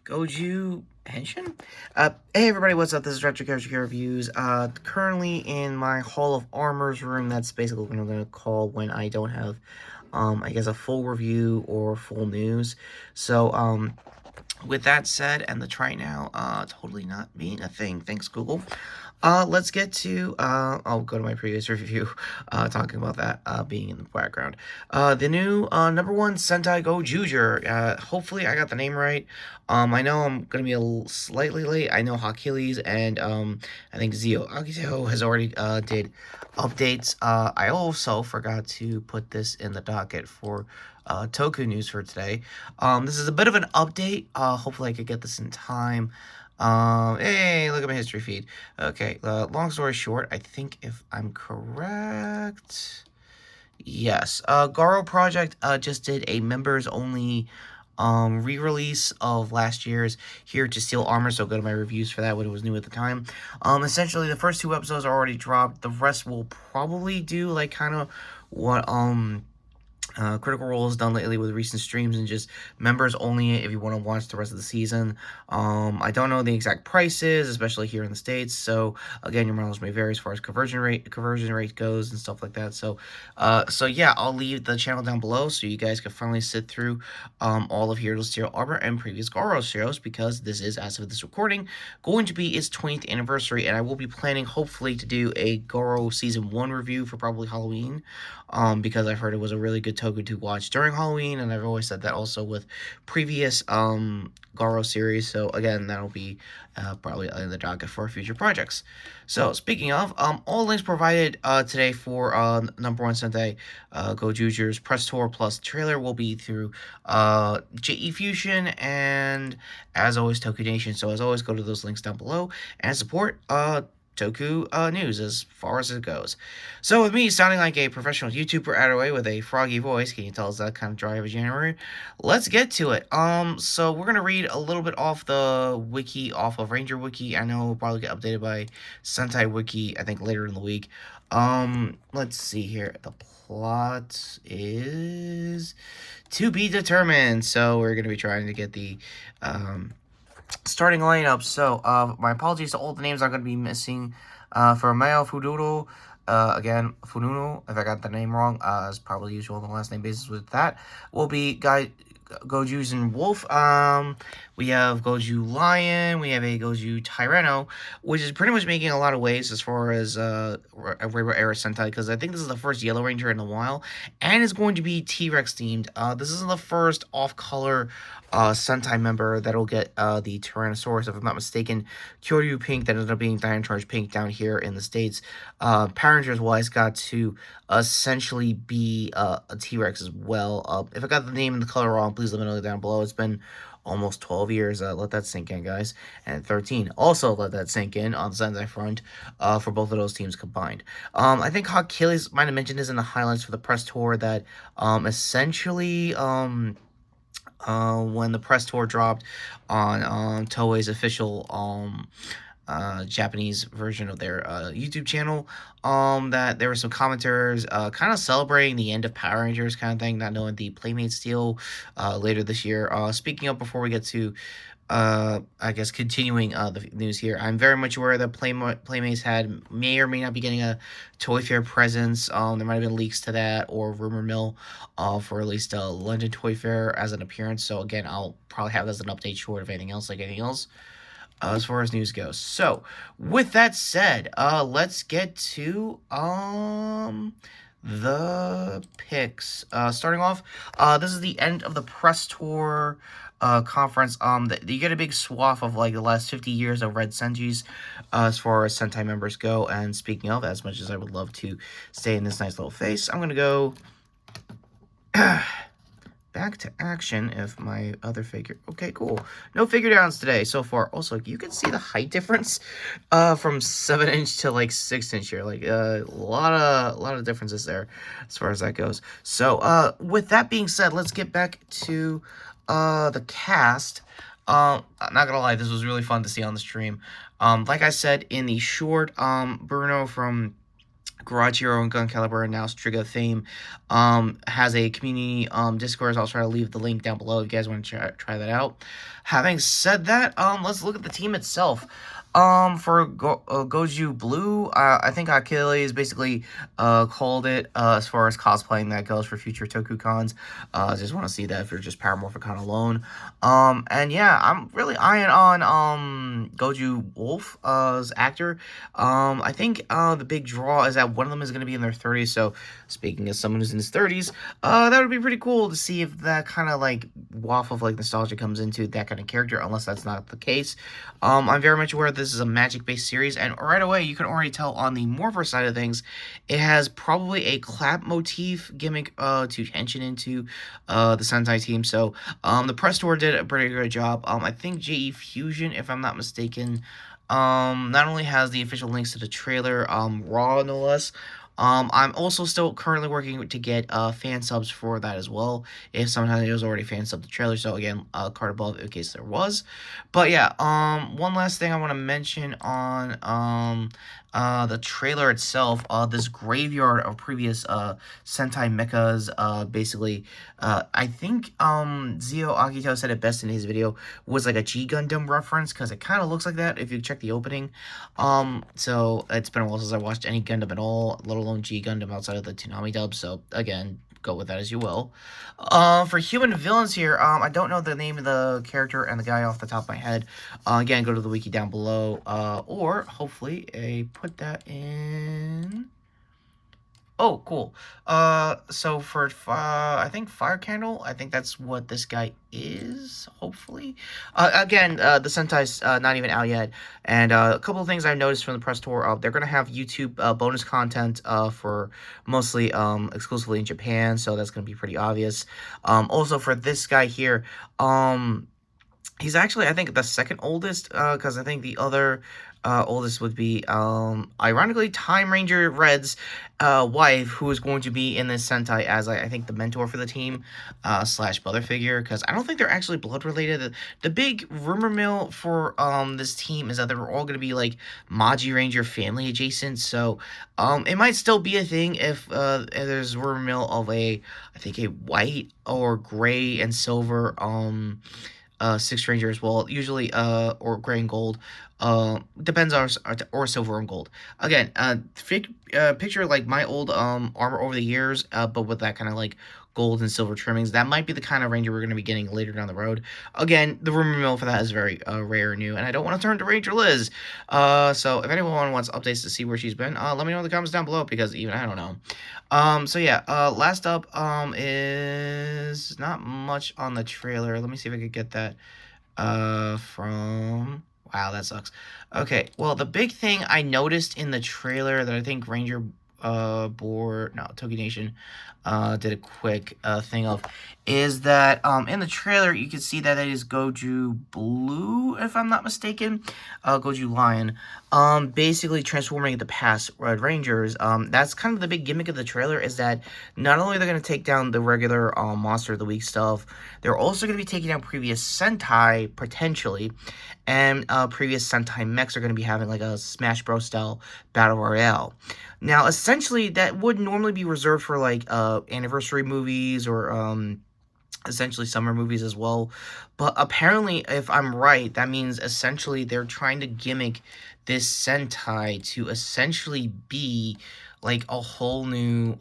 Goju Henshin? Hey everybody, what's up? This is Retro Character Reviews. Currently in my Hall of Armors room. That's basically what I'm going to call when I don't have, I guess a full review or full news. So, with that said, and the try now, totally not being a thing. Thanks, Google. Let's get to, I'll go to my previous review, talking about that, being in the background. The new, #1 Sentai Gozyuger. Hopefully I got the name right. I know I'm gonna be slightly late. I know Achilles and, I think Agito has already, did updates. I also forgot to put this in the docket for, Toku news for today. This is a bit of an update. Hopefully I could get this in time. Hey, look at my history feed. Okay, long story short, I think if I'm correct, yes, Garo Project just did a members-only re-release of last year's Here to Steal Armor, so go to my reviews for that when it was new at the time. Essentially, the first 2 episodes are already dropped. The rest will probably do, like, kind of what, Critical Role has done lately with recent streams and just members only if you want to watch the rest of the season. I don't know the exact prices, especially here in the States. So again, your mileage may vary as far as conversion rate goes and stuff like that. So yeah, I'll leave the channel down below so you guys can finally sit through all of Here to Steal Armor and previous Garo shows, because this is, as of this recording, going to be its 20th anniversary, and I will be planning hopefully to do a Garo Season 1 review for probably Halloween. Because I've heard it was a really good Toku to watch during Halloween, and I've always said that also with previous Garo series. So again, that'll be probably in the docket for future projects. So speaking of, all links provided today for #1 Sentai Gozyuger's press tour plus trailer will be through Jefusion and, as always, Toku Nation. So as always, go to those links down below and support Toku news as far as it goes. So with me sounding like a professional YouTuber out of the way with a froggy voice, can you tell us that kind of dry of a January? Let's get to it. So we're gonna read a little bit off the wiki, off of Ranger Wiki. I know we'll probably get updated by Sentai Wiki, I think later in the week. Let's see here. The plot is to be determined. So we're gonna be trying to get the starting lineup. So, my apologies to all the names I'm going to be missing. For Mao Fuduro, again, Fununo, if I got the name wrong, as probably usual on the last name basis with that, will be Goju's and Wolf. We have Goju Lion, we have a Goju Tyranno, which is pretty much making a lot of waves as far as Rainbow Era Sentai, because I think this is the first Yellow Ranger in a while, and it's going to be T-Rex themed. This is the first off-color Sentai member that'll get the Tyrannosaurus, if I'm not mistaken. Kyoryu Pink, that ended up being Diamond Charge Pink down here in the States. Power Rangers-wise, got to essentially be a T-Rex as well. If I got the name and the color wrong, please let me know down below. It's been almost 12 years. Let that sink in, guys. And 13. Also let that sink in on the Sentai front for both of those teams combined. I think Achilles might have mentioned this in the highlights for the press tour that essentially when the press tour dropped on Toei's official Japanese version of their YouTube channel, that there were some commenters kind of celebrating the end of Power Rangers kind of thing, not knowing the Playmates deal later this year. Speaking of, before we get to I guess continuing the news here, I'm very much aware that Playmates may or may not be getting a Toy Fair presence. There might have been leaks to that, or rumor mill for at least a London Toy Fair as an appearance. So again, I'll probably have that as an update short of anything else, as far as news goes. So with that said, let's get to the picks. Starting off, this is the end of the press tour conference. You get a big swath of like the last 50 years of Red Senjis as far as Sentai members go. And speaking of, as much as I would love to stay in this nice little face, I'm gonna go back to action if my other figure... Okay, cool. No figure downs today so far. Also, you can see the height difference from 7-inch to like 6-inch here. Like a lot of differences there as far as that goes. So with that being said, let's get back to the cast. I'm not gonna lie, this was really fun to see on the stream. Like I said in the short, Bruno from Garage Hero and Gun Calibur and now Striga Fame has a community Discord. I'll try to leave the link down below if you guys want to try that out. Having said that, let's look at the team itself. For Goju Blue, I think Achilles basically called it as far as cosplaying that goes for future Toku cons. I just want to see that if you're just Paramorphicon alone. And yeah, I'm really eyeing on Goju Wolf as actor. I think the big draw is that one of them is going to be in their 30s. So speaking as someone who's in his 30s, that would be pretty cool to see if that kind of like waft of like nostalgia comes into that kind of character. Unless that's not the case, I'm very much aware this is a magic-based series, and right away you can already tell on the Morpher side of things, it has probably a clap motif gimmick to tension into the Sentai team. So the press tour did a pretty good job. I think Jefusion, if I'm not mistaken, not only has the official links to the trailer, raw no less. I'm also still currently working to get fan subs for that as well. If sometimes it was already fan sub the trailer, so again, card above in case there was. But yeah, one last thing I want to mention on the trailer itself. This graveyard of previous Sentai mechas. Basically, I think Zio Akito said it best in his video, was like a G Gundam reference, because it kind of looks like that if you check the opening. So it's been a while since I watched any Gundam at all, let alone G Gundam outside of the Toonami dub. So again, go with that as you will. For human villains here, I don't know the name of the character and the guy off the top of my head. Again, go to the wiki down below, or hopefully I put that in. Oh, cool. So for I think Fire Candle, I think that's what this guy is, hopefully. Again, the Sentai's not even out yet, and a couple of things I've noticed from the press tour, they're gonna have YouTube bonus content for mostly exclusively in Japan, so that's gonna be pretty obvious. Also for this guy here, he's actually, I think, the second oldest, because I think the other oldest would be, ironically, Time Ranger Red's wife, who is going to be in this Sentai as, I think, the mentor for the team, slash brother figure, because I don't think they're actually blood related. The big rumor mill for this team is that they're all going to be, like, Maji Ranger family adjacent, so it might still be a thing if there's rumor mill of I think, a white or gray and silver, Six Ranger as well, usually or gray and gold, depends on, or silver and gold. Again, picture like my old armor over the years, but with that kind of like gold and silver trimmings. That might be the kind of Ranger we're going to be getting later down the road. Again, the rumor mill for that is very rare and new, and I don't want to turn to Ranger Liz. So if anyone wants updates to see where she's been, let me know in the comments down below, because even I don't know. So yeah, last up is not much on the trailer. Let me see if I could get that from... Wow, that sucks. Okay, well, the big thing I noticed in the trailer that I think Ranger Toku Nation did a quick thing of, is that in the trailer you can see that it is Goju Blue, if I'm not mistaken, Goju Lion, basically transforming the past Red Rangers. That's kind of the big gimmick of the trailer, is that not only they're going to take down the regular Monster of the Week stuff, they're also going to be taking down previous Sentai, potentially, and previous Sentai mechs are going to be having like a Smash Bros. Style Battle Royale. Now, essentially, that would normally be reserved for, like, anniversary movies or, essentially summer movies as well. But apparently, if I'm right, that means essentially they're trying to gimmick this Sentai to essentially be like a whole new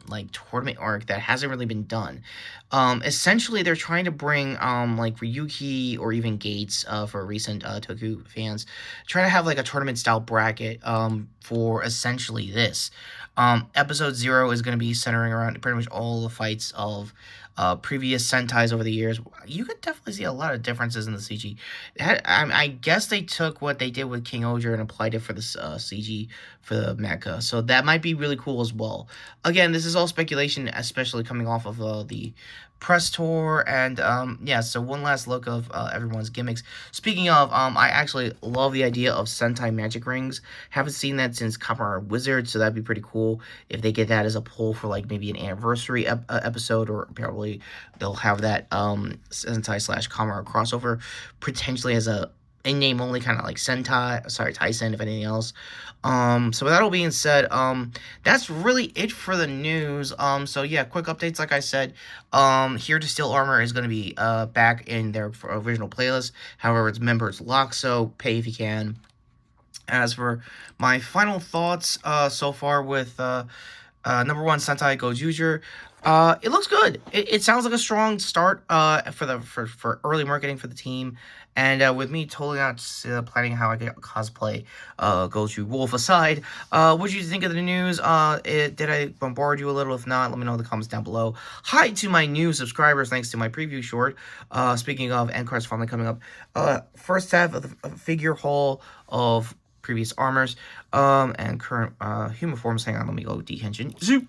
like tournament arc that hasn't really been done. Essentially they're trying to bring like Ryuki or even Gates for recent Toku fans, try to have like a tournament style bracket for essentially this. Episode 0 is going to be centering around pretty much all the fights of previous Sentais over the years. You could definitely see a lot of differences in the CG. I guess they took what they did with King Oger and applied it for this CG for the mecha, so that might be really cool as well. Again, this is all speculation, especially coming off of the press tour, and yeah, so one last look of everyone's gimmicks. Speaking of, I actually love the idea of Sentai magic rings. Haven't seen that since Copper Wizard, so that'd be pretty cool if they get that as a pull for like maybe an anniversary episode, or probably they'll have that Sentai slash Kamara crossover potentially as a in name only, kind of like Sentai, sorry, Tyson, if anything else. So with that all being said, that's really it for the news. So yeah, quick updates, like I said, Here to Steal Armor is going to be, back in their original playlist. However, its members locked, so pay if you can. As for my final thoughts, so far with, number one, Sentai Gozyuger. It looks good. It sounds like a strong start for early marketing for the team. And with me totally not planning how I get cosplay Goju Wolf aside, what did you think of the news? Did I bombard you a little? If not, let me know in the comments down below. Hi to my new subscribers, thanks to my preview short. Speaking of end cards finally coming up, first half of the figure haul of previous armors, and current human forms. Hang on, let me go dehension. Zoop.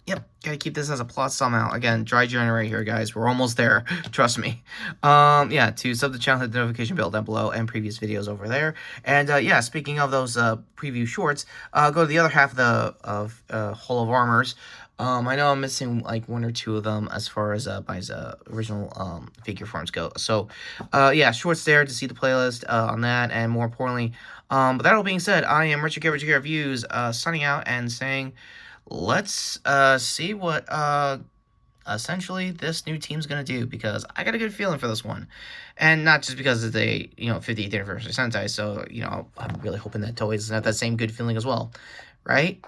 Yep, gotta keep this as a plus somehow. Again, dry generate here, guys. We're almost there. Trust me. Yeah, to sub the channel, hit the notification bell down below, and previous videos over there. And yeah, speaking of those preview shorts, go to the other half of the Hall of Armors. I know I'm missing like one or two of them as far as my original figure forms go. So, yeah, shorts there to see the playlist on that, and more importantly, but that all being said, I am Richard Reviews, signing out and saying, let's see what essentially this new team's gonna do, because I got a good feeling for this one, and not just because it's a 50th anniversary Sentai. So I'm really hoping that Toei doesn't have that same good feeling as well, right?